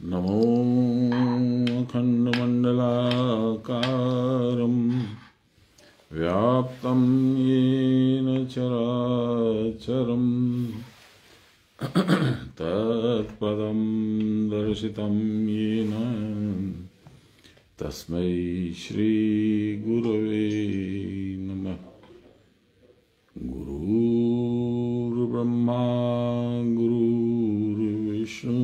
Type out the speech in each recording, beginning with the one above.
नमो अखण्डमण्डलाकारं व्याप्तं येन चराचरं तत्पदं दर्शितं येन तस्मै श्रीगुरवे नमः। गुरुर्ब्रह्मा गुरुर्विष्णु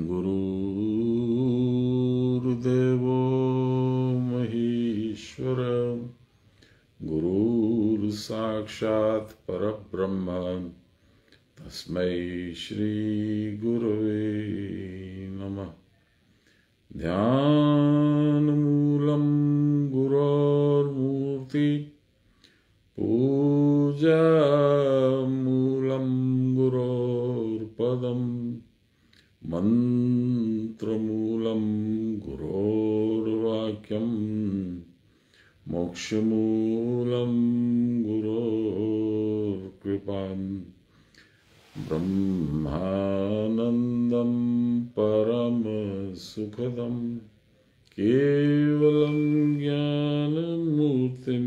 गुरुर्देवो महेश्वर गुरुर्साक्षात् परब्रह्म तस्मै श्रीगुरवे नमः। ध्यानमूलं गुरोर्मूर्ति पूजामूलं गुरोर्पदम् मन्त्रमूलं गुरोर्वाक्यं मोक्षमूलं गुरोर्कृपां ब्रह्मानन्दं परमसुखदं केवलं ज्ञानमूर्तिं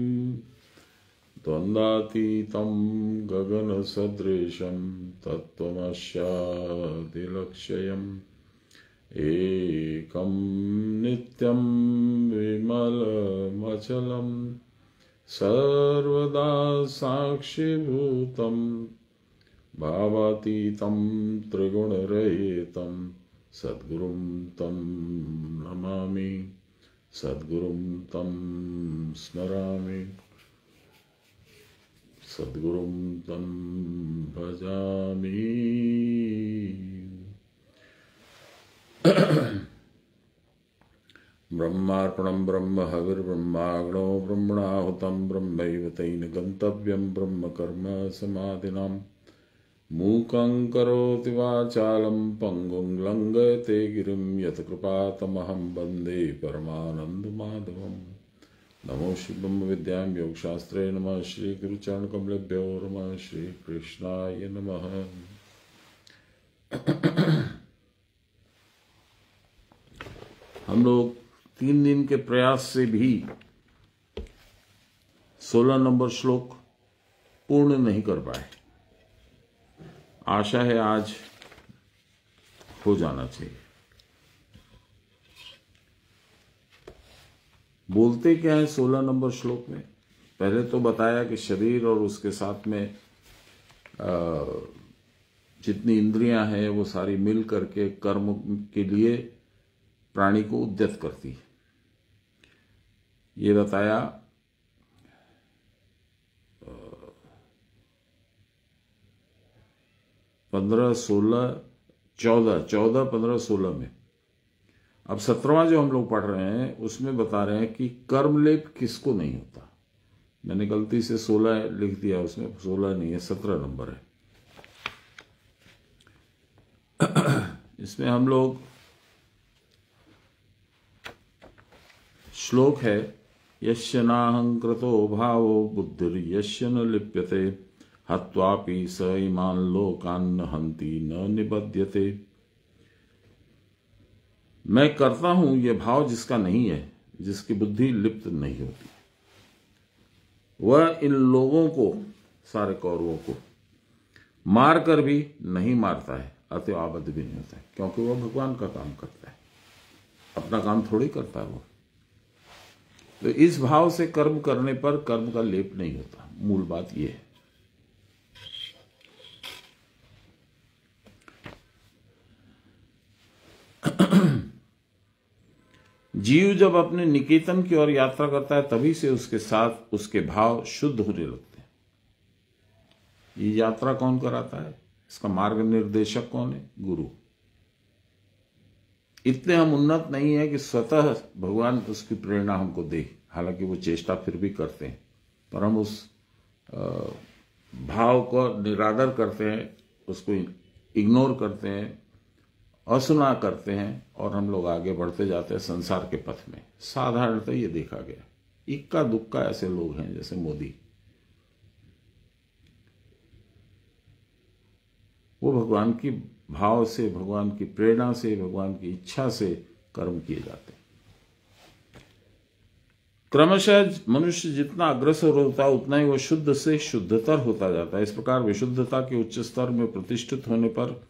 द्वन्द्वातीतं गगनसदृशं तत्त्वमस्यादिलक्ष्यम् एकं नित्यं विमलमचलं सर्वदा साक्षिभूतं भावातीतं त्रिगुणरहितं सद्गुरुं तं नमामि सद्गुरुं तं स्मरामि सद्गुरुं तं भजामि। ब्रह्मार्पणं ब्रह्म हविर्ब्रह्माग्नो ब्रह्मणाहुतं ब्रह्मैव तेन गन्तव्यं ब्रह्म कर्म समाधिनां मूकं करोति वाचालं पङ्गुं लङ्घयते गिरिं यत्कृपातमहं वन्दे परमानन्दमाधवम्। नमो श्री ब्रह्म विद्यां योगशास्त्रे नमः श्री गुरुचरण कमलेभ्यो नमः श्री कृष्णाय नमः। हम लोग 3 दिन के प्रयास से भी 16 नंबर श्लोक पूर्ण नहीं कर पाए। आशा है आज हो जाना चाहिए। बोलते क्या है 16 नंबर श्लोक में? पहले तो बताया कि शरीर और उसके साथ में जितनी इंद्रियां हैं वो सारी मिल करके कर्म के लिए प्राणी को उद्यत करती है। ये बताया 15, 16, 14, 15, 16 में। अब 17वां जो हम लोग पढ़ रहे हैं उसमें बता रहे हैं कि कर्मलेप किसको नहीं होता। मैंने गलती से 16 लिख दिया, उसमें 16 नहीं है, 17 नंबर है। इसमें हम लोग श्लोक है यस्य नाहंकृतो भावो बुद्धिर्यस्य न लिप्यते हत्वापि स इमान् लोकान् न हन्ति न निबध्यते। मैं करता हूं ये भाव जिसका नहीं है, जिसकी बुद्धि लिप्त नहीं होती, वह इन लोगों को, सारे कौरवों को मार कर भी नहीं मारता है, अतः आबद्ध भी नहीं होता है, क्योंकि वह भगवान का काम करता है, अपना काम थोड़ी करता है वो। तो इस भाव से कर्म करने पर कर्म का लेप नहीं होता। मूल बात यह है। जीव जब अपने निकेतन की ओर यात्रा करता है तभी से उसके साथ उसके भाव शुद्ध होने लगते हैं। ये यात्रा कौन कराता है? इसका मार्ग निर्देशक कौन है? गुरु। इतने हम उन्नत नहीं है कि स्वतः भगवान उसकी प्रेरणा हमको दे, हालांकि वो चेष्टा फिर भी करते हैं, पर हम उस भाव को निरादर करते हैं, उसको इग्नोर करते हैं, असुना करते हैं और हम लोग आगे बढ़ते जाते हैं संसार के पथ में। साधारणतः ये देखा गया। इक्का दुक्का ऐसे लोग हैं जैसे मोदी, वो भगवान की भाव से, भगवान की प्रेरणा से, भगवान की इच्छा से कर्म किए जाते हैं। क्रमशः मनुष्य जितना अग्रसर होता है उतना ही वो शुद्ध से शुद्धतर होता जाता है। इस प्रकार विशुद्धता के उच्च स्तर में प्रतिष्ठित होने पर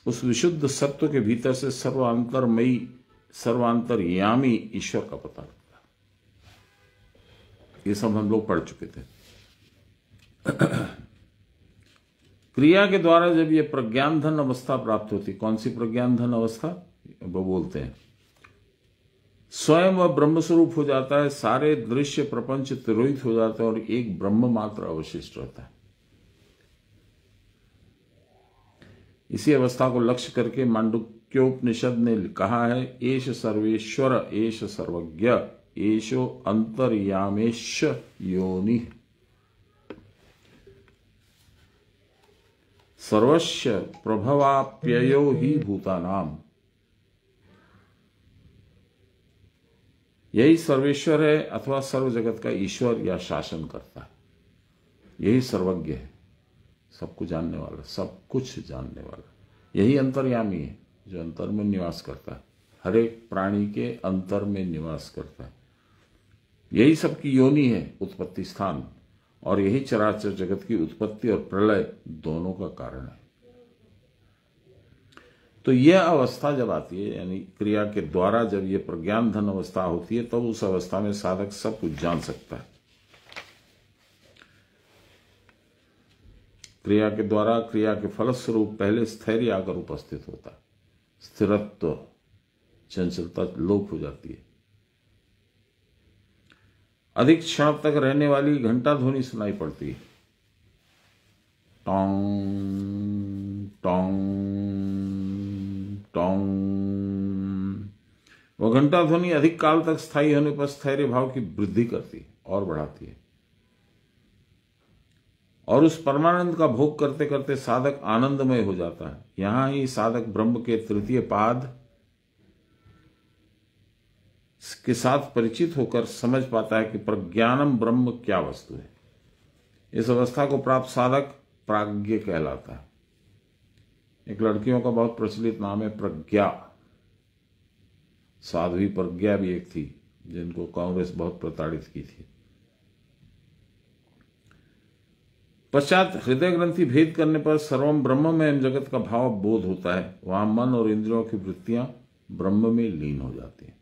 उस विशुद्ध सत्व के भीतर से सर्वांतरमयी, सर्वांतरयामी ईश्वर का पता लगता है। ये सब हम लोग पढ़ चुके थे। क्रिया के द्वारा जब ये प्रज्ञान धन अवस्था प्राप्त होती, कौन सी प्रज्ञान धन अवस्था? वो बोलते हैं स्वयं वह ब्रह्म स्वरूप हो जाता है, सारे दृश्य प्रपंच तिरोहित हो जाते हैं और एक ब्रह्म मात्र अवशिष्ट रहता है। इसी अवस्था को लक्ष्य करके मांडुक्योपनिषद ने कहा है, एष सर्वेश्वर एष सर्वज्ञ एषो अंतर्यामेश योनि सर्वस्य प्रभवाप्ययो ही भूतानाम। यही सर्वेश्वर है अथवा सर्व जगत का ईश्वर या शासन करता है। यही सर्वज्ञ है, सबको जानने वाला, सब कुछ जानने वाला। यही अंतर्यामी है जो अंतर में निवास करता है, हर एक प्राणी के अंतर में निवास करता है। यही सबकी योनि है, उत्पत्ति स्थान, और यही चराचर जगत की उत्पत्ति और प्रलय दोनों का कारण है। तो यह अवस्था जब आती है, यानी क्रिया के द्वारा जब यह प्रज्ञान धन अवस्था होती है, तब उस अवस्था में साधक सब कुछ जान सकता है। क्रिया के द्वारा क्रिया के फलस्वरूप पहले स्थैर्य आकर उपस्थित होता है, स्थिरत्व, चंचलता लोप हो जाती है। अधिक क्षण तक रहने वाली घंटा ध्वनि सुनाई पड़ती है, टोंग टोंग टोंग। वह घंटा ध्वनि अधिक काल तक स्थायी होने पर स्थैर्य भाव की वृद्धि करती है और बढ़ाती है, और उस परमानंद का भोग करते करते साधक आनंदमय हो जाता है। यहां ही साधक ब्रह्म के तृतीय पाद के साथ परिचित होकर समझ पाता है कि प्रज्ञानम ब्रह्म क्या वस्तु है। इस अवस्था को प्राप्त साधक प्राज्ञ कहलाता है। एक लड़कियों का बहुत प्रचलित नाम है प्रज्ञा। साध्वी प्रज्ञा भी एक थी जिनको कांग्रेस बहुत प्रताड़ित की थी। पश्चात हृदय ग्रंथि भेद करने पर सर्वम ब्रह्म में जगत का भाव बोध होता है। वहां मन और इंद्रियों की वृत्तियां ब्रह्म में लीन हो जाती हैं।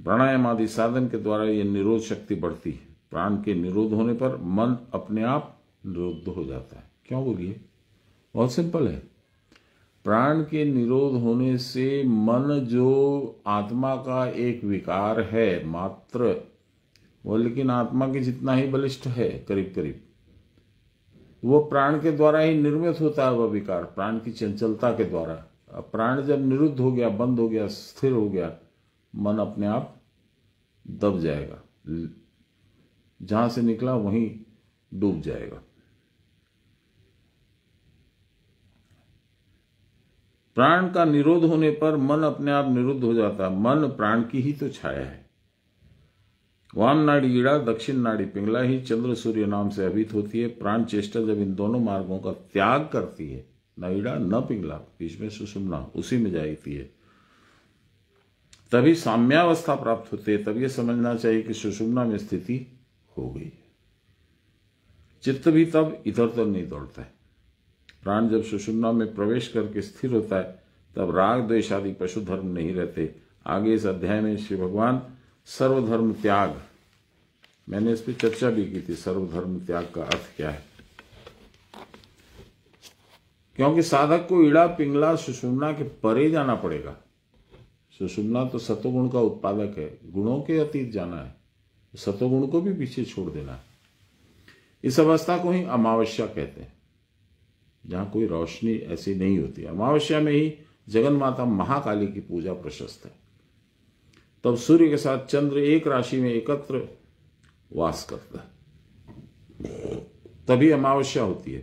प्राणायाम आदि साधन के द्वारा यह निरोध शक्ति बढ़ती है। प्राण के निरोध होने पर मन अपने आप निरुद्ध हो जाता है। क्यों बोलिए? बहुत सिंपल है। प्राण के निरोध होने से मन जो आत्मा का एक विकार है मात्र, वो लेकिन आत्मा के जितना ही बलिष्ठ है करीब करीब, वो प्राण के द्वारा ही निर्मित होता है। वह विकार प्राण की चंचलता के द्वारा। अब प्राण जब निरुद्ध हो गया, बंद हो गया, स्थिर हो गया, मन अपने आप दब जाएगा, जहां से निकला वहीं डूब जाएगा। प्राण का निरोध होने पर मन अपने आप निरुद्ध हो जाता है। मन प्राण की ही तो छाया है। वाम नाड़ी ईड़ा, दक्षिण नाड़ी पिंगला ही चंद्र सूर्य नाम से अभित होती है। प्राण चेष्टा जब इन दोनों मार्गों का त्याग करती है, न ईड़ा न पिंगला, बीच में सुषुम्ना, उसी में जाती है, तभी साम्यावस्था प्राप्त होती है। तब यह समझना चाहिए कि सुषुम्ना में स्थिति हो गई। चित्त भी तब इधर उधर नहीं दौड़ता है। प्राण जब सुषुम्ना में प्रवेश करके स्थिर होता है, तब राग द्वेष आदि पशु धर्म नहीं रहते। आगे इस अध्याय में श्री भगवान सर्वधर्म त्याग, मैंने इस पर चर्चा भी की थी, सर्वधर्म त्याग का अर्थ क्या है। क्योंकि साधक को ईड़ा पिंगला सुषुम्ना के परे जाना पड़ेगा। सुषुम्ना तो सतोगुण का उत्पादक है, गुणों के अतीत जाना है, सतोगुण को भी पीछे छोड़ देना है। इस अवस्था को ही अमावस्या कहते हैं, जहां कोई रोशनी ऐसी नहीं होती। अमावस्या में ही जगन माता महाकाली की पूजा प्रशस्त है। तब सूर्य के साथ चंद्र एक राशि में एकत्र वास करता है, तभी अमावस्या होती है।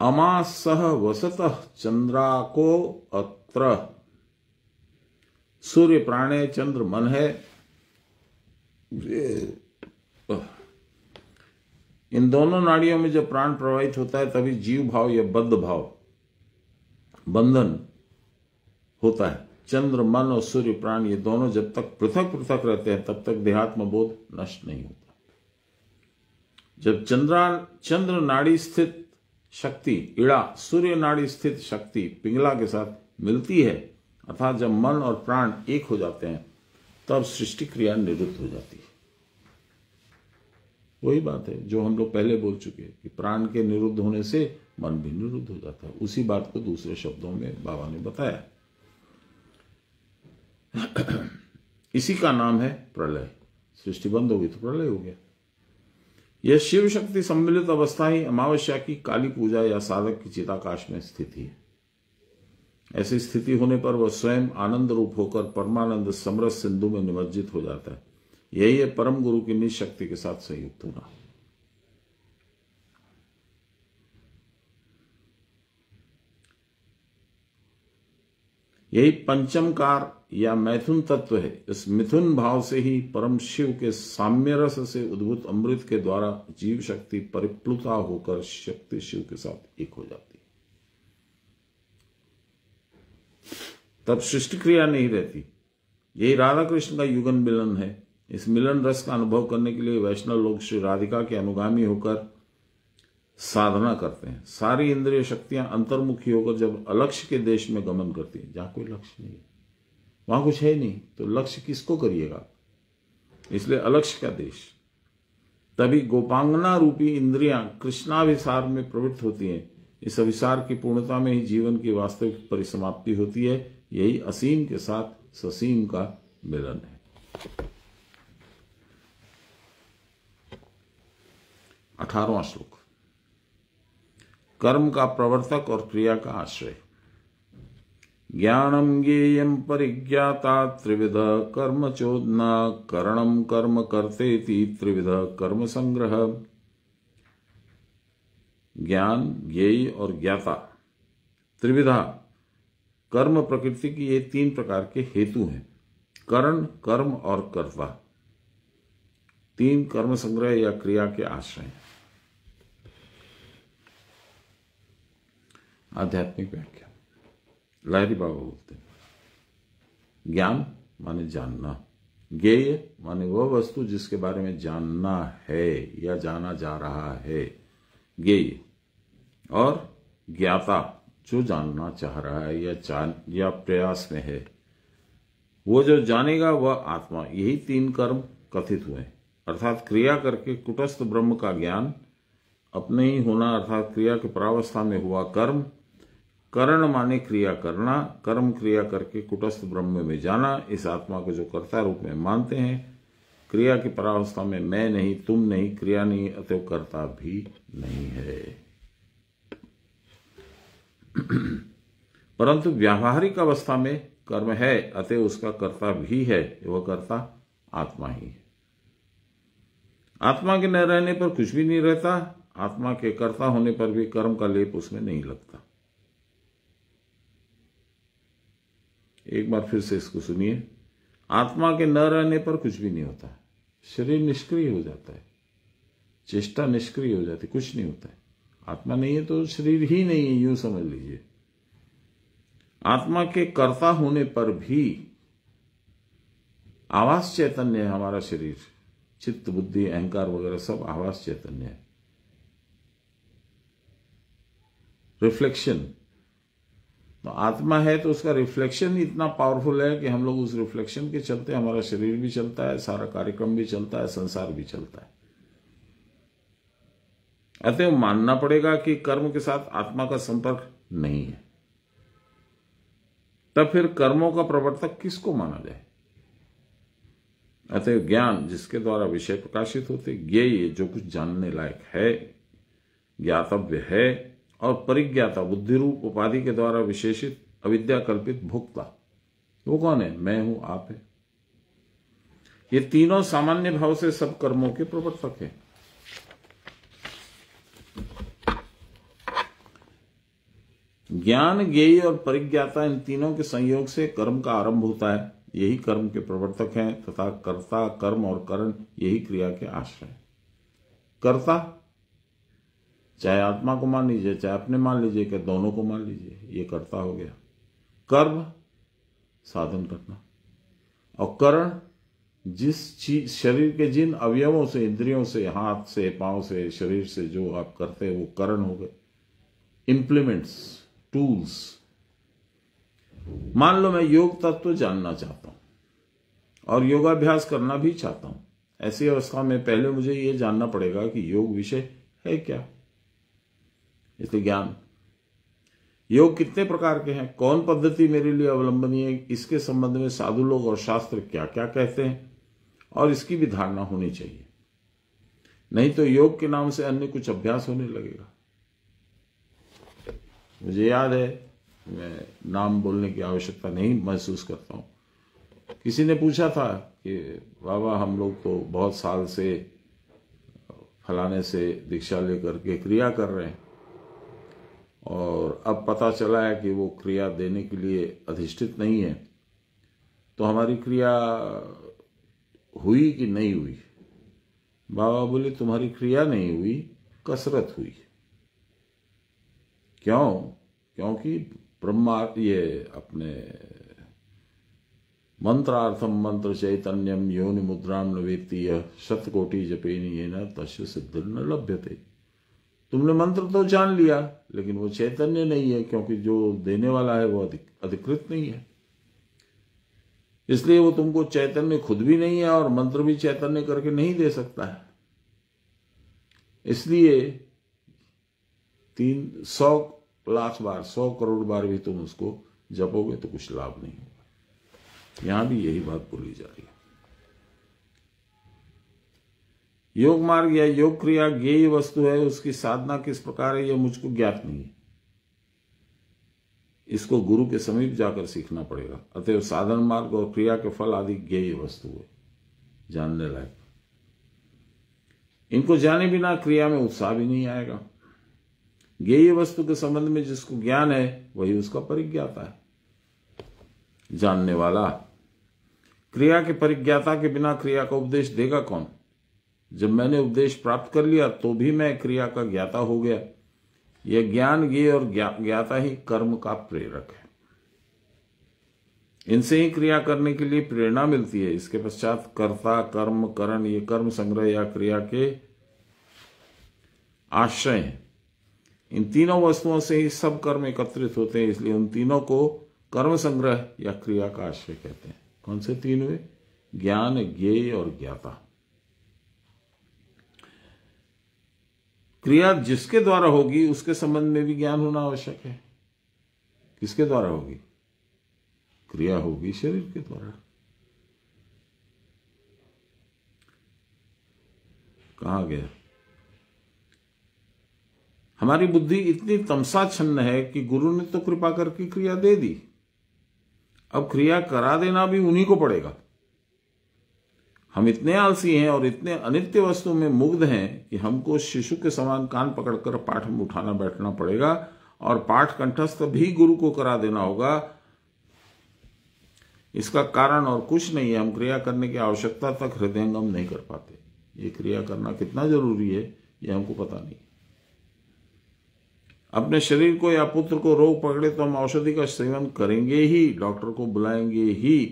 अमासह वसतः चंद्राको अत्र। सूर्य प्राण है, चंद्र मन है। इन दोनों नाड़ियों में जब प्राण प्रवाहित होता है तभी जीव भाव या बद्ध भाव बंधन होता है। चंद्र, मन और सूर्य प्राण ये दोनों जब तक पृथक पृथक रहते हैं तब तक देहात्म बोध नष्ट नहीं होता। जब चंद्र नाड़ी स्थित शक्ति इड़ा सूर्य नाड़ी स्थित शक्ति पिंगला के साथ मिलती है, अर्थात जब मन और प्राण एक हो जाते हैं, तब सृष्टि क्रिया निरुद्ध हो जाती है। वही बात है जो हम लोग पहले बोल चुके हैं कि प्राण के निरुद्ध होने से मन भी निरुद्ध हो जाता है। उसी बात को दूसरे शब्दों में बाबा ने बताया। इसी का नाम है प्रलय। सृष्टि बंद होगी तो प्रलय हो गया। यह शिव शक्ति सम्मिलित अवस्था ही अमावस्या की काली पूजा या साधक की चिताकाश में स्थिति है। ऐसी स्थिति होने पर वह स्वयं आनंद रूप होकर परमानंद समरस सिंधु में निमज्जित हो जाता है। यही है परम गुरु की निज शक्ति के साथ संयुक्त होना। यही पंचमकार या मैथुन तत्व है। इस मिथुन भाव से ही परम शिव के साम्य रस से उद्भूत अमृत के द्वारा जीव शक्ति परिप्लुता होकर शक्ति शिव के साथ एक हो जाती है। तब सृष्टि क्रिया नहीं रहती। यही राधा कृष्ण का युगन मिलन है। इस मिलन रस का अनुभव करने के लिए वैष्णव लोग श्री राधिका के अनुगामी होकर साधना करते हैं। सारी इंद्रिय शक्तियां अंतर्मुखी होकर जब अलक्ष्य के देश में गमन करती हैं, जहां कोई लक्ष्य नहीं है, वहां कुछ है नहीं, तो लक्ष्य किसको करिएगा? इसलिए अलक्ष्य का देश। तभी गोपांगना रूपी इंद्रियां कृष्णाभिसार में प्रवृत्त होती हैं। इस अभिसार की पूर्णता में ही जीवन की वास्तविक परिसमाप्ति होती है। यही असीम के साथ ससीम का मिलन है। 18वां श्लोक। कर्म का प्रवर्तक और क्रिया का आश्रय। ज्ञानम ज्ञेयम परिज्ञाता त्रिविध कर्म चोदना करणम कर्म कर्तेति त्रिविध कर्म संग्रह। ज्ञान, ज्ञेय और ज्ञाता त्रिविधा कर्म प्रकृति की ये 3 प्रकार के हेतु हैं। करण, कर्म और कर्ता 3 कर्म संग्रह या क्रिया के आश्रय हैं। आध्यात्मिक व्याख्या। लाहिरी बाबा बोलते हैं, ज्ञान माने जानना, ज्ञेय माने वह वस्तु जिसके बारे में जानना है या जाना जा रहा है, ज्ञेय, और ज्ञाता जो जानना चाह रहा है या प्रयास में है, वो जो जानेगा वह आत्मा। यही 3 कर्म कथित हुए, अर्थात क्रिया करके कुटस्थ ब्रह्म का ज्ञान, अपने ही होना अर्थात क्रिया के परावस्था में हुआ कर्म, करण माने क्रिया करना, कर्म क्रिया करके कुटस्थ ब्रह्म में जाना। इस आत्मा को जो कर्ता रूप में मानते हैं, क्रिया की परावस्था में मैं नहीं, तुम नहीं, क्रिया नहीं, अतएव कर्ता भी नहीं है। परंतु व्यावहारिक अवस्था में कर्म है, अतएव उसका कर्ता भी है। वह कर्ता आत्मा ही है। आत्मा के न रहने पर कुछ भी नहीं रहता। आत्मा के कर्ता होने पर भी कर्म का लेप उसमें नहीं लगता। एक बार फिर से इसको सुनिए। आत्मा के न रहने पर कुछ भी नहीं होता। शरीर निष्क्रिय हो जाता है, चेष्टा निष्क्रिय हो जाती, कुछ नहीं होता है। आत्मा नहीं है तो शरीर ही नहीं है, यूं समझ लीजिए। आत्मा के कर्ता होने पर भी आवास चैतन्य है हमारा शरीर। चित्त, बुद्धि, अहंकार वगैरह सब आवास चैतन्य है, रिफ्लेक्शन। तो आत्मा है तो उसका रिफ्लेक्शन ही इतना पावरफुल है कि हम लोग उस रिफ्लेक्शन के चलते हमारा शरीर भी चलता है, सारा कार्यक्रम भी चलता है, संसार भी चलता है। अतः मानना पड़ेगा कि कर्म के साथ आत्मा का संपर्क नहीं है। तब फिर कर्मों का प्रवर्तक किसको माना जाए? अतः ज्ञान जिसके द्वारा विषय प्रकाशित होते, ज्ञेय जो कुछ जानने लायक है, ज्ञातव्य है, और परिज्ञाता बुद्धि रूप उपाधि के द्वारा विशेषित अविद्या कल्पित भोक्ता, वो कौन है? मैं हूं, आप है। ये तीनों सामान्य भाव से सब कर्मों के प्रवर्तक हैं। ज्ञान, ज्ञेय और परिज्ञाता, इन तीनों के संयोग से कर्म का आरंभ होता है। यही कर्म के प्रवर्तक हैं तथा कर्ता, कर्म और करण यही क्रिया के आश्रय। कर्ता चाहे आत्मा को मान लीजिए, चाहे अपने मान लीजिए, कि दोनों को मान लीजिए, ये कर्ता हो गया। कर्म साधन करना, और करण जिस चीज, शरीर के जिन अवयवों से, इंद्रियों से, हाथ से, पांव से, शरीर से जो आप करते हैं वो करण हो गए, इंप्लीमेंट्स, टूल्स। मान लो मैं योग तत्व जानना चाहता हूं और योगाभ्यास करना भी चाहता हूं। ऐसी अवस्था में पहले मुझे यह जानना पड़ेगा कि योग विषय है क्या, इसलिए ज्ञान। योग कितने प्रकार के हैं, कौन पद्धति मेरे लिए अवलंबनीय है, इसके संबंध में साधु लोग और शास्त्र क्या क्या कहते हैं, और इसकी भी धारणा होनी चाहिए। नहीं तो योग के नाम से अन्य कुछ अभ्यास होने लगेगा। मुझे याद है, मैं नाम बोलने की आवश्यकता नहीं महसूस करता हूं, किसी ने पूछा था कि बाबा हम लोग तो बहुत साल से फलाने से दीक्षा लेकर के क्रिया कर रहे हैं, और अब पता चला है कि वो क्रिया देने के लिए अधिष्ठित नहीं है, तो हमारी क्रिया हुई कि नहीं हुई? बाबा बोले तुम्हारी क्रिया नहीं हुई, कसरत हुई। क्यों? क्योंकि ब्रह्मा, ये अपने मंत्रार्थम मंत्र चैतन्यम योनि मुद्राम न वेत्ति यः शतकोटि जपेन येन तस्य सिद्धिर्न लभ्यते। तुमने मंत्र तो जान लिया, लेकिन वो चैतन्य नहीं है, क्योंकि जो देने वाला है वो अधिकृत नहीं है। इसलिए वो तुमको चैतन्य खुद भी नहीं है और मंत्र भी चैतन्य करके नहीं दे सकता है। इसलिए 300 लाख बार, 100 करोड़ बार भी तुम उसको जपोगे तो कुछ लाभ नहीं होगा। यहां भी यही बात बोली जा रही है। योग मार्ग या योग क्रिया ज्ञेय वस्तु है, उसकी साधना किस प्रकार है यह मुझको ज्ञात नहीं है। इसको गुरु के समीप जाकर सीखना पड़ेगा। अतएव साधन मार्ग और क्रिया के फल आदि ज्ञेय वस्तु है, जानने लायक। इनको जाने बिना क्रिया में उत्साह भी नहीं आएगा। ज्ञेय वस्तु के संबंध में जिसको ज्ञान है वही उसका परिज्ञाता है, जानने वाला। क्रिया के परिज्ञाता के बिना क्रिया का उपदेश देगा कौन? जब मैंने उपदेश प्राप्त कर लिया तो भी मैं क्रिया का ज्ञाता हो गया। यह ज्ञान, ज्ञेय और ज्ञाता ही कर्म का प्रेरक है। इनसे ही क्रिया करने के लिए प्रेरणा मिलती है। इसके पश्चात कर्ता, कर्म, करण, ये कर्म संग्रह या क्रिया के आश्रय हैं। इन तीनों वस्तुओं से ही सब कर्म एकत्रित होते हैं, इसलिए उन तीनों को कर्म संग्रह या क्रिया का आश्रय कहते हैं। कौन से तीन हुए? ज्ञान, ज्ञेय और ज्ञाता। क्रिया जिसके द्वारा होगी उसके संबंध में भी ज्ञान होना आवश्यक है। किसके द्वारा होगी? क्रिया होगी शरीर के द्वारा। कहां गया? हमारी बुद्धि इतनी तमसाच्छन्न है कि गुरु ने तो कृपा करके क्रिया दे दी, अब क्रिया करा देना भी उन्हीं को पड़ेगा। हम इतने आलसी हैं और इतने अनित्य वस्तु में मुग्ध हैं कि हमको शिशु के समान कान पकड़कर पाठ में उठाना बैठना पड़ेगा, और पाठ कंठस्थ भी गुरु को करा देना होगा। इसका कारण और कुछ नहीं है, हम क्रिया करने की आवश्यकता तक हृदयंगम नहीं कर पाते। ये क्रिया करना कितना जरूरी है ये हमको पता नहीं। अपने शरीर को या पुत्र को रोग पकड़े तो हम औषधि का सेवन करेंगे ही, डॉक्टर को बुलाएंगे ही,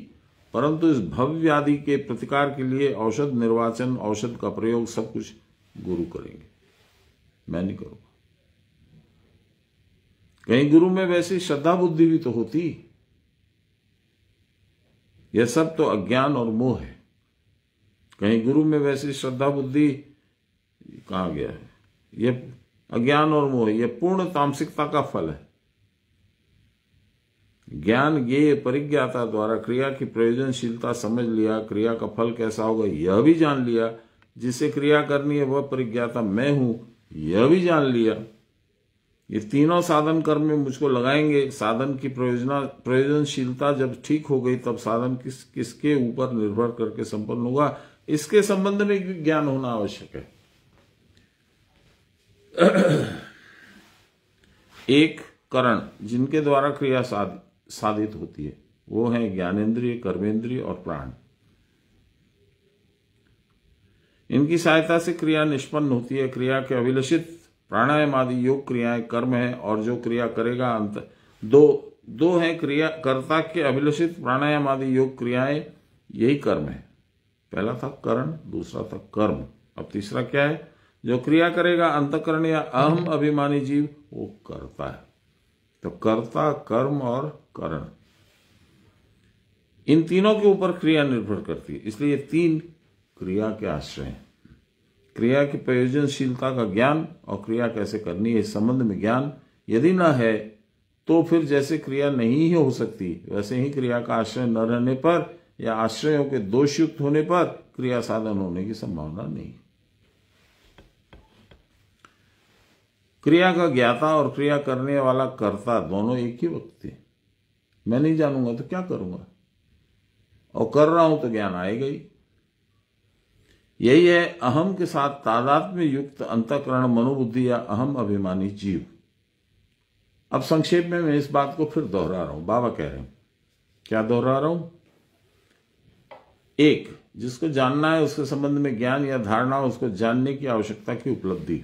परंतु इस भव्य व्याधि के प्रतिकार के लिए औषध निर्वाचन, औषध का प्रयोग सब कुछ गुरु करेंगे, मैं नहीं करूंगा। कहीं गुरु में वैसी श्रद्धा बुद्धि भी तो होती। यह सब तो अज्ञान और मोह है। कहीं गुरु में वैसी श्रद्धा बुद्धि कहां गया है? यह अज्ञान और मोह, यह पूर्ण तामसिकता का फल है। ज्ञान, ज्ञेय, परिज्ञाता द्वारा क्रिया की प्रयोजनशीलता समझ लिया, क्रिया का फल कैसा होगा यह भी जान लिया, जिसे क्रिया करनी है वह परिज्ञाता मैं हूं यह भी जान लिया। ये तीनों साधन कर्म में मुझको लगाएंगे। साधन की प्रयोजनशीलता जब ठीक हो गई तब साधन किसके ऊपर निर्भर करके संपन्न होगा, इसके संबंध में ज्ञान होना आवश्यक है। एक करण जिनके द्वारा क्रिया साधित होती है वो है ज्ञानेंद्रिय, कर्मेंद्रिय और प्राण। इनकी सहायता से क्रिया निष्पन्न होती है। क्रिया के अभिलषित प्राणायाम आदि योग क्रियाएं कर्म है, और जो क्रिया करेगा अंत दो है क्रिया कर्ता के अभिलषित प्राणायाम आदि योग क्रियाएं, यही कर्म है। पहला था करण, दूसरा था कर्म, अब तीसरा क्या है? जो क्रिया करेगा अंतःकरण या अहम अभिमानी जीव, वो करता है। तो कर्ता, कर्म और करण, इन तीनों के ऊपर क्रिया निर्भर करती है, इसलिए ये तीन क्रिया के आश्रय हैं। क्रिया की प्रयोजनशीलता का ज्ञान और क्रिया कैसे करनी है इस संबंध में ज्ञान यदि न है तो फिर जैसे क्रिया नहीं ही हो सकती, वैसे ही क्रिया का आश्रय न रहने पर या आश्रयों के दोषयुक्त होने पर क्रिया साधन होने की संभावना नहीं। क्रिया का ज्ञाता और क्रिया करने वाला कर्ता दोनों एक ही व्यक्ति। मैं नहीं जानूंगा तो क्या करूंगा, और कर रहा हूं तो ज्ञान आएगा ही। यही है अहम के साथ तादात्म्य युक्त अंतःकरण मनोबुद्धि या अहम अभिमानी जीव। अब संक्षेप में मैं इस बात को फिर दोहरा रहा हूं। बाबा कह रहे हैं, क्या दोहरा रहा हूं? एक, जिसको जानना है उसके संबंध में ज्ञान या धारणा, उसको जानने की आवश्यकता की उपलब्धि।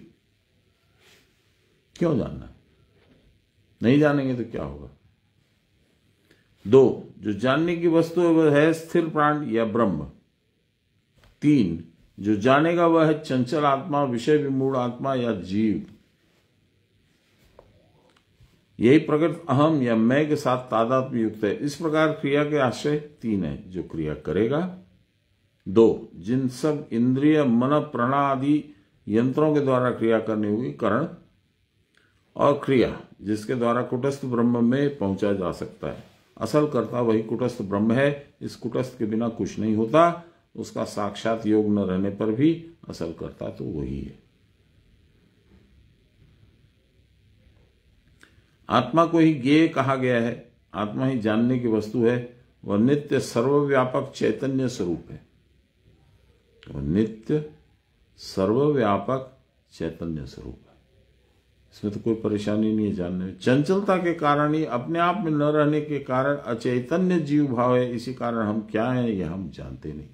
क्यों जानना है? नहीं जानेंगे तो क्या होगा? दो, जो जानने की वस्तु है वह है स्थिर प्राण या ब्रह्म। तीन, जो जानेगा वह है चंचल आत्मा, विषय विमूढ़ आत्मा या जीव। यही प्रकृत अहम या मैं के साथ तादात्म्य युक्त है। इस प्रकार क्रिया के आश्रय तीन है, जो क्रिया करेगा। दो, जिन सब इंद्रिय मन प्रण आदि यंत्रों के द्वारा क्रिया करनी होगी, करण। और क्रिया जिसके द्वारा कुटस्थ ब्रह्म में पहुंचा जा सकता है। असल कर्ता वही कुटस्थ ब्रह्म है। इस कुटस्थ के बिना कुछ नहीं होता। उसका साक्षात योग न रहने पर भी असल कर्ता तो वही है। आत्मा को ही ज्ञेय कहा गया है। आत्मा ही जानने की वस्तु है। वह नित्य सर्वव्यापक चैतन्य स्वरूप है। वह नित्य सर्वव्यापक चैतन्य स्वरूप है। इसमें तो कोई परेशानी नहीं है जानने में। चंचलता के कारण ही, अपने आप में न रहने के कारण अचैतन्य जीव भाव है। इसी कारण हम क्या हैं यह हम जानते नहीं।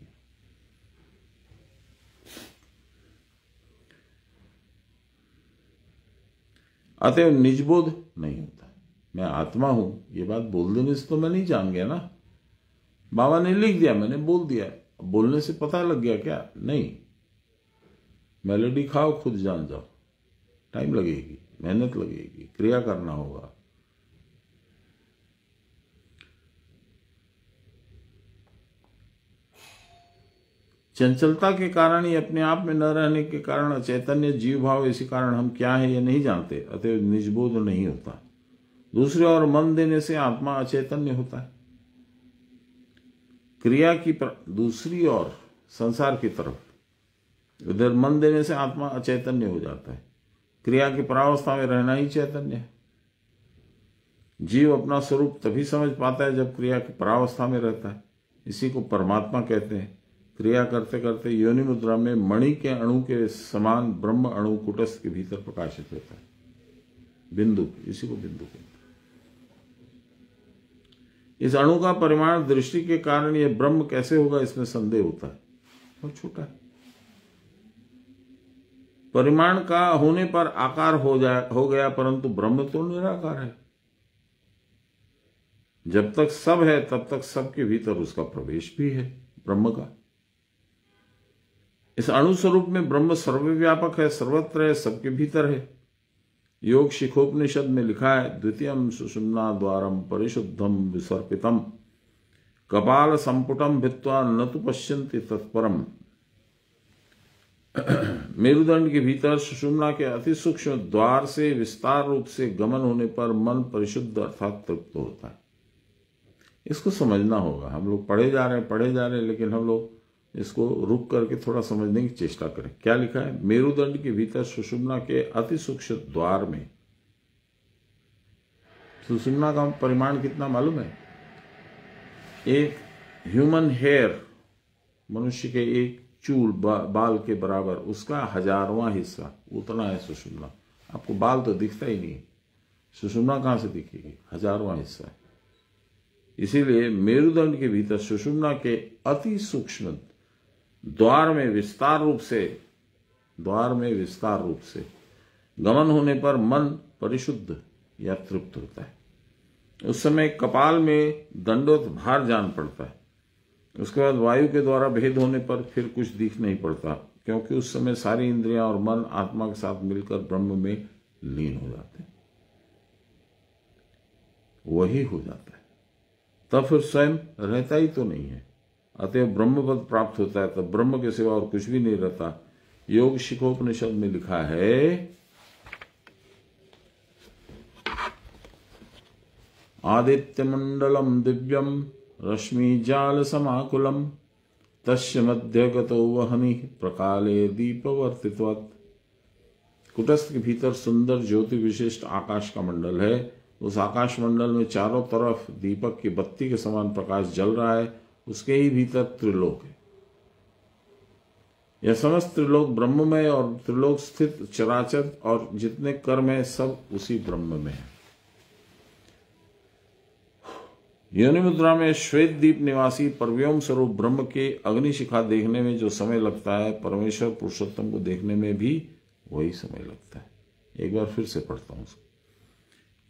अतएव निजबोध नहीं होता। मैं आत्मा हूं ये बात बोल देने से तो मैं नहीं जान गया ना। बाबा ने लिख दिया, मैंने बोल दिया, बोलने से पता लग गया क्या? नहीं। मेलोडी खाओ, खुद जान जाओ। टाइम लगेगी, मेहनत लगेगी, क्रिया करना होगा। चंचलता के कारण ही, अपने आप में न रहने के कारण अचैतन्य जीव भाव, इसी कारण हम क्या है ये नहीं जानते। अतएव निजबोध नहीं होता। दूसरी ओर मन देने से आत्मा अचैतन्य होता है। क्रिया की दूसरी ओर संसार की तरफ, उधर मन देने से आत्मा अचैतन्य हो जाता है। क्रिया की परावस्था में रहना ही चैतन्य है। जीव अपना स्वरूप तभी समझ पाता है जब क्रिया की परावस्था में रहता है। इसी को परमात्मा कहते हैं। क्रिया करते करते योनि मुद्रा में मणि के अणु के समान ब्रह्म अणु कुटस्थ के भीतर प्रकाशित होता है। बिंदु, इसी को बिंदु कहते हैं। इस अणु का परिमाण दृष्टि के कारण यह ब्रह्म कैसे होगा इसमें संदेह होता है। बहुत छोटा है। परिमाण का होने पर आकार हो गया, परंतु ब्रह्म तो निराकार है। जब तक सब है तब तक सबके भीतर उसका प्रवेश भी है ब्रह्म का। इस अणु स्वरूप में ब्रह्म सर्वव्यापक है, सर्वत्र है, सबके भीतर है। योग शिखोपनिषद में लिखा है, द्वितीयम सुषुम्ना द्वारम परिशुद्धम विसर्पितम कपाल संपुटम भित्वा न तु पश्यन्ति तत्परम। मेरुदंड के भीतर सुषुम्ना के अति सूक्ष्म द्वार से विस्तार रूप से गमन होने पर मन परिशुद्ध अर्थात तृप्त होता है। इसको समझना होगा। हम लोग पढ़े जा रहे हैं, लेकिन हम लोग इसको रुक करके थोड़ा समझने की चेष्टा करें। क्या लिखा है? मेरुदंड के भीतर सुषुम्ना के अति सूक्ष्म द्वार में। सुषुम्ना का परिमाण कितना मालूम है? एक ह्यूमन हेयर, मनुष्य के एक चूल बाल के बराबर, उसका 1000वां हिस्सा, उतना है सुषुम्ना। आपको बाल तो दिखता ही नहीं, सुषुम्ना कहां से दिखेगी? 1000वां हिस्सा है। इसीलिए मेरुदंड के भीतर सुषुम्ना के अति सूक्ष्म द्वार में विस्तार रूप से गमन होने पर मन परिशुद्ध या तृप्त होता है। उस समय कपाल में दंडवत भार जान पड़ता है। उसके बाद वायु के द्वारा भेद होने पर फिर कुछ दिख नहीं पड़ता, क्योंकि उस समय सारी इंद्रियां और मन आत्मा के साथ मिलकर ब्रह्म में लीन हो जाते हैं, वही हो जाता है। तब फिर स्वयं रहता ही तो नहीं है, अतएव ब्रह्म पद प्राप्त होता है। तब ब्रह्म के सिवा और कुछ भी नहीं रहता। योग शिखोपनिषद में लिखा है, आदित्य मंडलम दिव्यम रश्मि जाल समाकुलम तस्य मध्य गतो वहनि प्रकाले दीपवर्तित्वत्। कुटस्थ के भीतर सुंदर ज्योति विशिष्ट आकाश का मंडल है। उस आकाश मंडल में चारों तरफ दीपक की बत्ती के समान प्रकाश जल रहा है। उसके ही भीतर त्रिलोक है। यह समस्त त्रिलोक ब्रह्ममय और त्रिलोक स्थित चराचर और जितने कर्म है सब उसी ब्रह्म में है। योनि मुद्रा में श्वेत दीप निवासी परव्योम स्वरूप ब्रह्म के अग्निशिखा देखने में जो समय लगता है, परमेश्वर पुरुषोत्तम को देखने में भी वही समय लगता है। एक बार फिर से पढ़ता हूं उसको।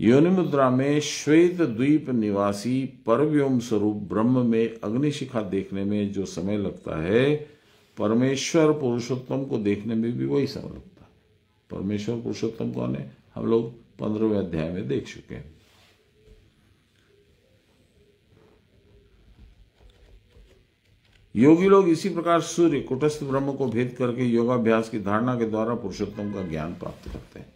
योनि मुद्रा में श्वेत द्वीप निवासी परव्योम स्वरूप ब्रह्म में अग्निशिखा देखने में जो समय लगता है, परमेश्वर पुरुषोत्तम को देखने में भी वही समय लगता है। परमेश्वर पुरुषोत्तम कौन है, हम लोग 15वें अध्याय में देख चुके हैं। योगी लोग इसी प्रकार सूर्य कुटस्थ ब्रह्म को भेद करके योगाभ्यास की धारणा के द्वारा पुरुषोत्तम का ज्ञान प्राप्त करते हैं।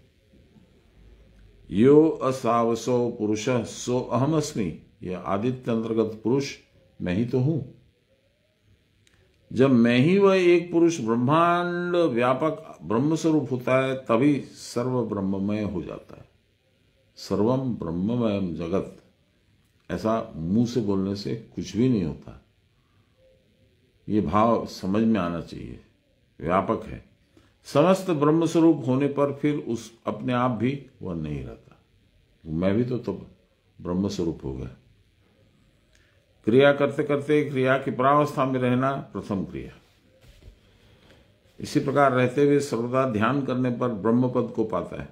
यो असावसो पुरुष सो अहमअस्मि, यह आदित्य अंतर्गत पुरुष मैं ही तो हूं। जब मैं ही वह एक पुरुष ब्रह्मांड व्यापक ब्रह्म स्वरूप होता है, तभी सर्व ब्रह्ममय हो जाता है। सर्वम ब्रह्ममयम जगत, ऐसा मुंह से बोलने से कुछ भी नहीं होता। ये भाव समझ में आना चाहिए। व्यापक है, समस्त ब्रह्म स्वरूप होने पर फिर उस अपने आप भी वह नहीं रहता। मैं भी तो ब्रह्म स्वरूप हो गया। क्रिया करते करते क्रिया की परावस्था में रहना प्रथम क्रिया। इसी प्रकार रहते हुए सर्वदा ध्यान करने पर ब्रह्म पद को पाता है।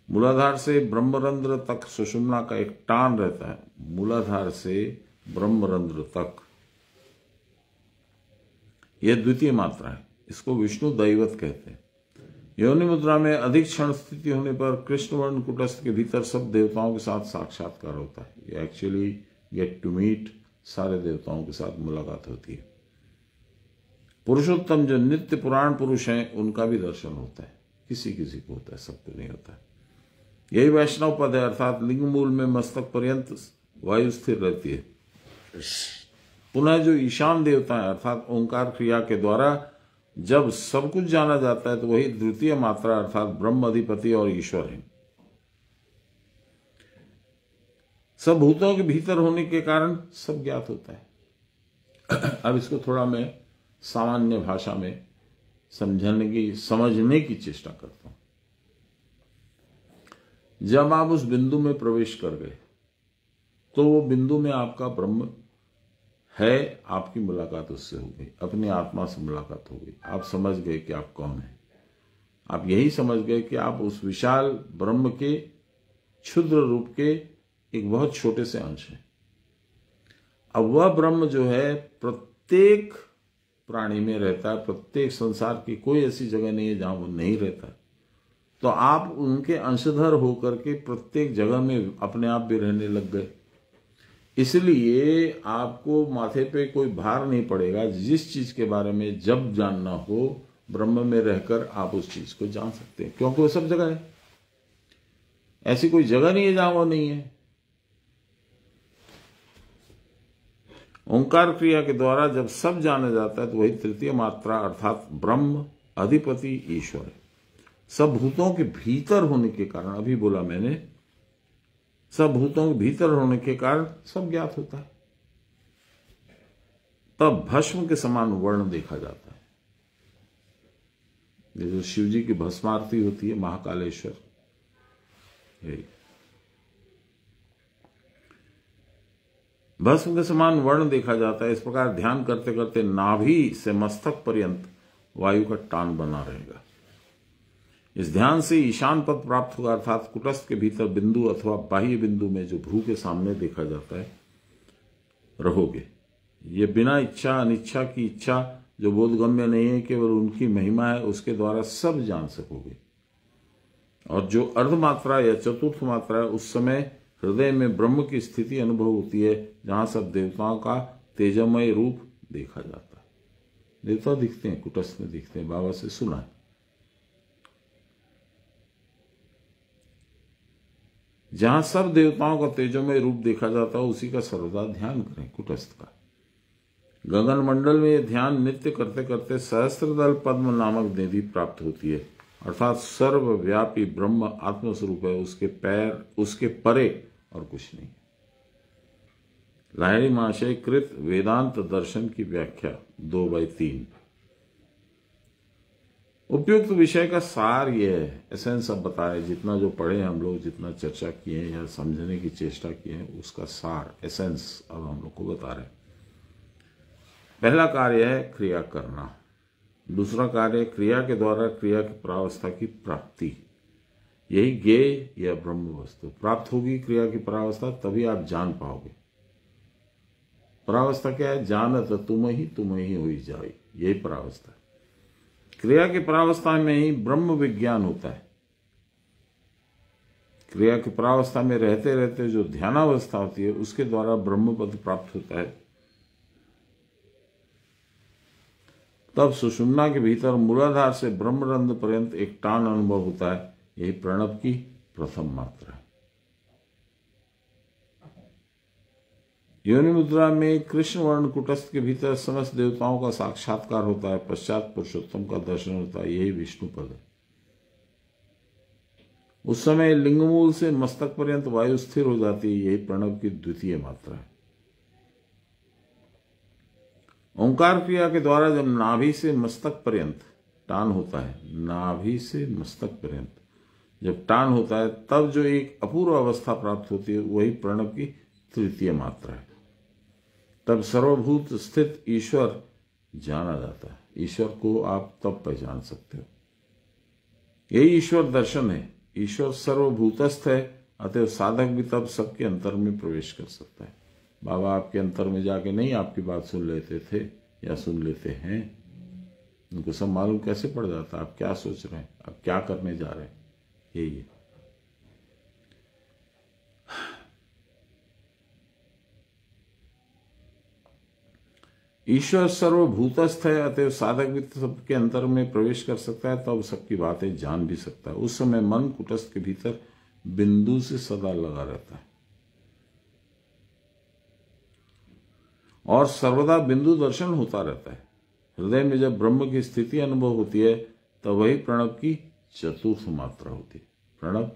मूलाधार से ब्रह्मरंध्र तक सुषुम्ना का एक टान रहता है। मूलाधार से ब्रह्मरंध्र तक यह द्वितीय मात्रा है। इसको विष्णु दैवत कहते हैं। योनि मुद्रा में अधिक क्षण स्थिति होने पर कृष्णवर्ण कुटस्थ के भीतर सब देवताओं के साथ साक्षात्कार होता है। ये एक्चुअली गेट टू मीट, सारे देवताओं के साथ मुलाकात होती है। पुरुषोत्तम जो नित्य पुराण पुरुष हैं, उनका भी दर्शन होता है। किसी किसी को होता है, सबको नहीं होता है। यही वैष्णव पद है, अर्थात लिंग मूल में मस्तक पर्यंत वायु स्थिर रहती है। पुनः जो ईशान देवता है, अर्थात ओंकार क्रिया के द्वारा जब सब कुछ जाना जाता है, तो वही द्वितीय मात्रा अर्थात ब्रह्म अधिपति और ईश्वर है। सब भूतों के भीतर होने के कारण सब ज्ञात होता है। अब इसको थोड़ा मैं सामान्य भाषा में समझने की चेष्टा करता हूं। जब आप उस बिंदु में प्रवेश कर गए, तो वो बिंदु में आपका ब्रह्म है, आपकी मुलाकात उससे हो गई, अपनी आत्मा से मुलाकात हो गई। आप समझ गए कि आप कौन हैं। आप यही समझ गए कि आप उस विशाल ब्रह्म के क्षुद्र रूप के एक बहुत छोटे से अंश हैं। अब वह ब्रह्म जो है प्रत्येक प्राणी में रहता है। प्रत्येक संसार की कोई ऐसी जगह नहीं है जहां वो नहीं रहता। तो आप उनके अंशधर होकर के प्रत्येक जगह में अपने आप भी रहने लग गए। इसलिए आपको माथे पे कोई भार नहीं पड़ेगा। जिस चीज के बारे में जब जानना हो, ब्रह्म में रहकर आप उस चीज को जान सकते हैं, क्योंकि वो सब जगह है। ऐसी कोई जगह नहीं है जहां वो नहीं है। ओंकार क्रिया के द्वारा जब सब जाना जाता है, तो वही तृतीय मात्रा अर्थात ब्रह्म अधिपति ईश्वर है। सब भूतों के भीतर होने के कारण, अभी बोला मैंने, सब भूतों के भीतर होने के कारण सब ज्ञात होता है। तब भस्म के समान वर्ण देखा जाता है। ये जो शिव जी की भस्मारती होती है, महाकालेश्वर, भस्म के समान वर्ण देखा जाता है। इस प्रकार ध्यान करते करते नाभि से मस्तक पर्यंत वायु का टान बना रहेगा। इस ध्यान से ईशान पद प्राप्त होगा, अर्थात कुटस्थ के भीतर बिंदु अथवा बाह्य बिंदु में जो भ्रू के सामने देखा जाता है रहोगे। ये बिना इच्छा अनिच्छा की इच्छा जो बोधगम्य नहीं है, केवल उनकी महिमा है, उसके द्वारा सब जान सकोगे। और जो अर्धमात्रा या चतुर्थ मात्रा है, उस समय हृदय में ब्रह्म की स्थिति अनुभव होती है, जहां सब देवताओं का तेजमय रूप देखा जाता है। देवता दिखते हैं, कुटस्थ में दिखते हैं, बाबा से सुना है। जहां सब देवताओं का तेजोमय रूप देखा जाता है, उसी का सर्वदा ध्यान करें, कुटस्थ का। गगन मंडल में यह ध्यान नित्य करते करते सहस्त्रदल पद्म नामक निधि प्राप्त होती है, अर्थात सर्वव्यापी ब्रह्म आत्मस्वरूप है, उसके पैर उसके परे और कुछ नहीं। लाहिड़ी महाशय कृत वेदांत दर्शन की व्याख्या 2/3। उपयुक्त विषय का सार यह है, एसेंस अब बताए, जितना जो पढ़े हम लोग, जितना चर्चा किए या समझने की चेष्टा की है, उसका सार एसेंस अब हम लोग को बता रहे हैं। पहला कार्य है क्रिया करना, दूसरा कार्य क्रिया के द्वारा क्रिया की परावस्था की प्राप्ति। यही ज्ञेय या ब्रह्म वस्तु प्राप्त होगी। क्रिया की परावस्था तभी आप जान पाओगे। परावस्था क्या है? जानत तुम ही हुई जाए, यही परावस्था है। क्रिया की परावस्था में ही ब्रह्म विज्ञान होता है। क्रिया की परावस्था में रहते रहते जो ध्यानावस्था होती है, उसके द्वारा ब्रह्म पद प्राप्त होता है। तब सुषुम्ना के भीतर मूलाधार से ब्रह्मरंध्र पर्यंत एक टान अनुभव होता है। यही प्रणव की प्रथम मात्रा है। योनि मुद्रा में कृष्ण वर्ण कुटस्थ के भीतर समस्त देवताओं का साक्षात्कार होता है, पश्चात पुरुषोत्तम का दर्शन होता है। यही विष्णु पद है। उस समय लिंगमूल से मस्तक पर्यंत वायु स्थिर हो जाती है। यही प्रणव की द्वितीय मात्रा है। ओंकार क्रिया के द्वारा जब नाभि से मस्तक पर्यंत टान होता है, नाभि से मस्तक पर्यंत जब टान होता है, तब जो एक अपूर्व अवस्था प्राप्त होती है, वही प्रणव की तृतीय मात्रा है। तब सर्वभूत स्थित ईश्वर जाना जाता है। ईश्वर को आप तब पहचान सकते हो। यही ईश्वर दर्शन है। ईश्वर सर्वभूतस्थ है, अतः साधक भी तब सबके अंतर में प्रवेश कर सकता है। बाबा आपके अंतर में जाके नहीं आपकी बात सुन लेते थे या सुन लेते हैं, उनको सब मालूम कैसे पड़ जाता आप क्या सोच रहे हैं, आप क्या करने जा रहे हैं। यही है। ईश्वर सर्वभूतस्थ है, अतः साधक भी सबके अंतर में प्रवेश कर सकता है, तब सबकी बातें जान भी सकता है। उस समय मन कुटस्थ के भीतर बिंदु से सदा लगा रहता है और सर्वदा बिंदु दर्शन होता रहता है। हृदय में जब ब्रह्म की स्थिति अनुभव होती है, तब वही प्रणव की चतुर्थ मात्रा होती है। प्रणव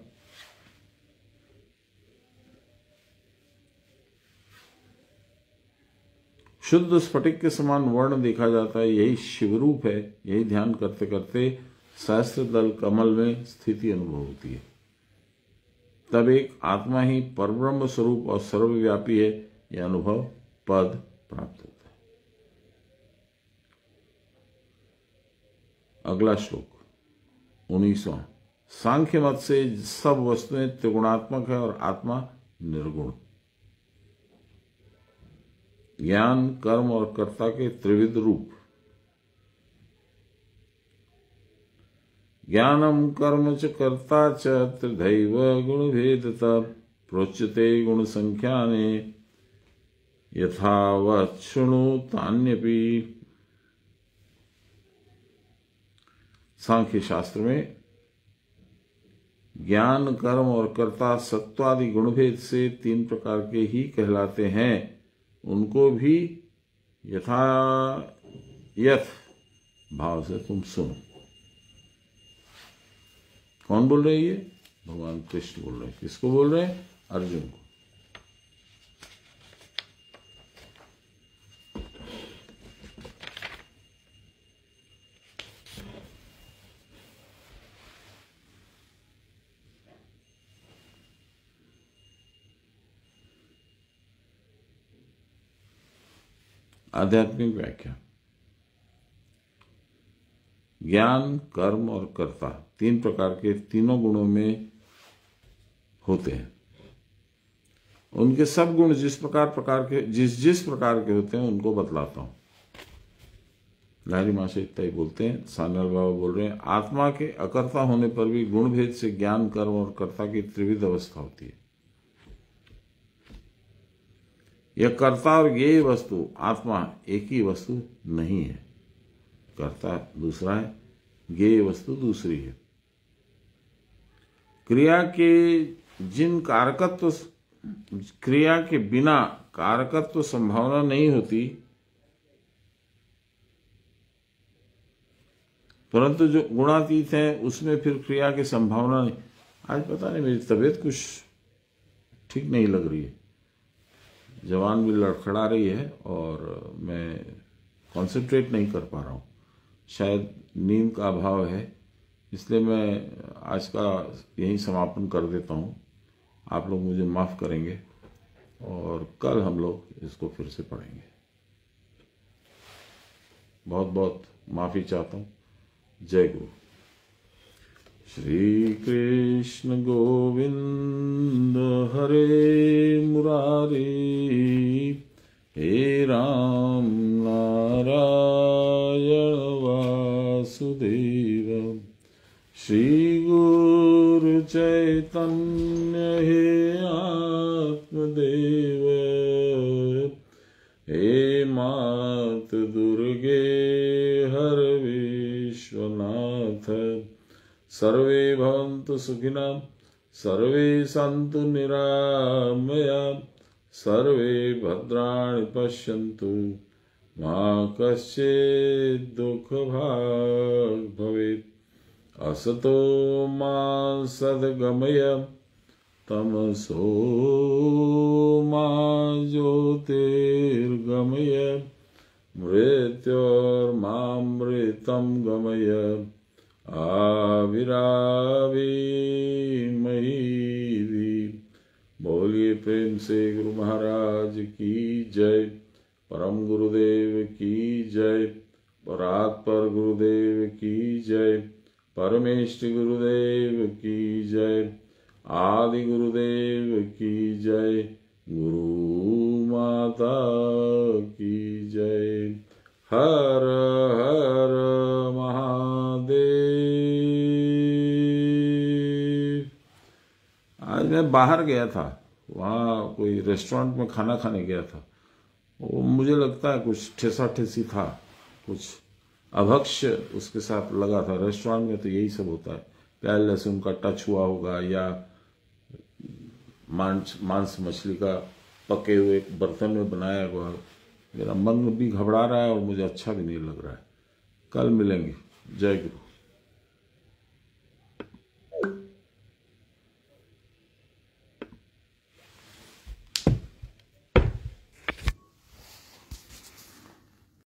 शुद्ध स्फटिक के समान वर्ण देखा जाता है। यही शिवरूप है। यही ध्यान करते करते सहस्त्र दल कमल में स्थिति अनुभव होती है। तब एक आत्मा ही परब्रह्म स्वरूप और सर्वव्यापी है, यह अनुभव पद प्राप्त होता है। अगला श्लोक 19वां। सांख्य मत से सब वस्तुएं त्रिगुणात्मक है और आत्मा निर्गुण। ज्ञान, कर्म और कर्ता के त्रिविध रूप। ज्ञानम कर्म च कर्ता च त्रिधैव गुण भेदता प्रोच्यते गुण संख्याने यथावत् शृणु तान्यपि। सांख्य शास्त्र में ज्ञान, कर्म और कर्ता सत्वादि गुणभेद से 3 प्रकार के ही कहलाते हैं। उनको भी यथ भाव से तुम सुनो। कौन बोल रहे हैं ये? भगवान कृष्ण बोल रहे हैं। किसको बोल रहे हैं? अर्जुन को। आध्यात्मिक व्याख्या। ज्ञान, कर्म और कर्ता, तीन प्रकार के, तीनों गुणों में होते हैं। उनके सब गुण जिस प्रकार के जिस प्रकार के होते हैं उनको बतलाता हूं। लहरी महाशय इतना ही बोलते हैं। सान्याल बाबा बोल रहे हैं, आत्मा के अकर्ता होने पर भी गुण भेद से ज्ञान, कर्म और कर्ता की त्रिविध अवस्था होती है। यह कर्ता और ज्ञेय वस्तु आत्मा एक ही वस्तु नहीं है। कर्ता दूसरा है, ज्ञेय वस्तु दूसरी है। क्रिया के बिना कारकत्व संभावना नहीं होती, परंतु जो गुणातीत है उसमें फिर क्रिया की संभावना नहीं। आज पता नहीं मेरी तबीयत कुछ ठीक नहीं लग रही है, जवान भी लड़खड़ा रही है और मैं कंसंट्रेट नहीं कर पा रहा हूँ। शायद नींद का अभाव है, इसलिए मैं आज का यहीं समापन कर देता हूँ। आप लोग मुझे माफ़ करेंगे और कल हम लोग इसको फिर से पढ़ेंगे। बहुत बहुत माफ़ी चाहता हूँ। जय गुरु। श्री कृष्ण गोविंद हरे मुरारी, हे राम नारायण वासुदेव, श्री गुरु चैतन्य हे आत्मदेव, हे मात दुर्गे हर विश्वनाथ, सर्वे भवन्तु सुखिनः, सर्वे सन्तु निरामया, सर्वे भद्राणि पश्यन्तु, मा कश्चित् दुःखभाग् भवेत्। असतो मा सद्गमय, तमसो मा ज्योतिर्गमय, मृत्योर्मामृतं गमय, आविराविमयी। बोलिए प्रेम से गुरु महाराज की जय, परम गुरुदेव की जय, परात्पर गुरुदेव की जय, परमेष्टि गुरुदेव की जय, आदि गुरुदेव की जय, गुरु माता की जय। हर हर महादेव। आज मैं बाहर गया था, वहाँ कोई रेस्टोरेंट में खाना खाने गया था। वो मुझे लगता है कुछ ठेसा ठेसी था, कुछ अभक्ष्य उसके साथ लगा था। रेस्टोरेंट में तो यही सब होता है, प्याज लहसुन का टच हुआ होगा या मांस मछली का पके हुए एक बर्तन में बनाया हुआ। मेरा मन भी घबरा रहा है और मुझे अच्छा भी नहीं लग रहा है। कल मिलेंगे। जय गुरु।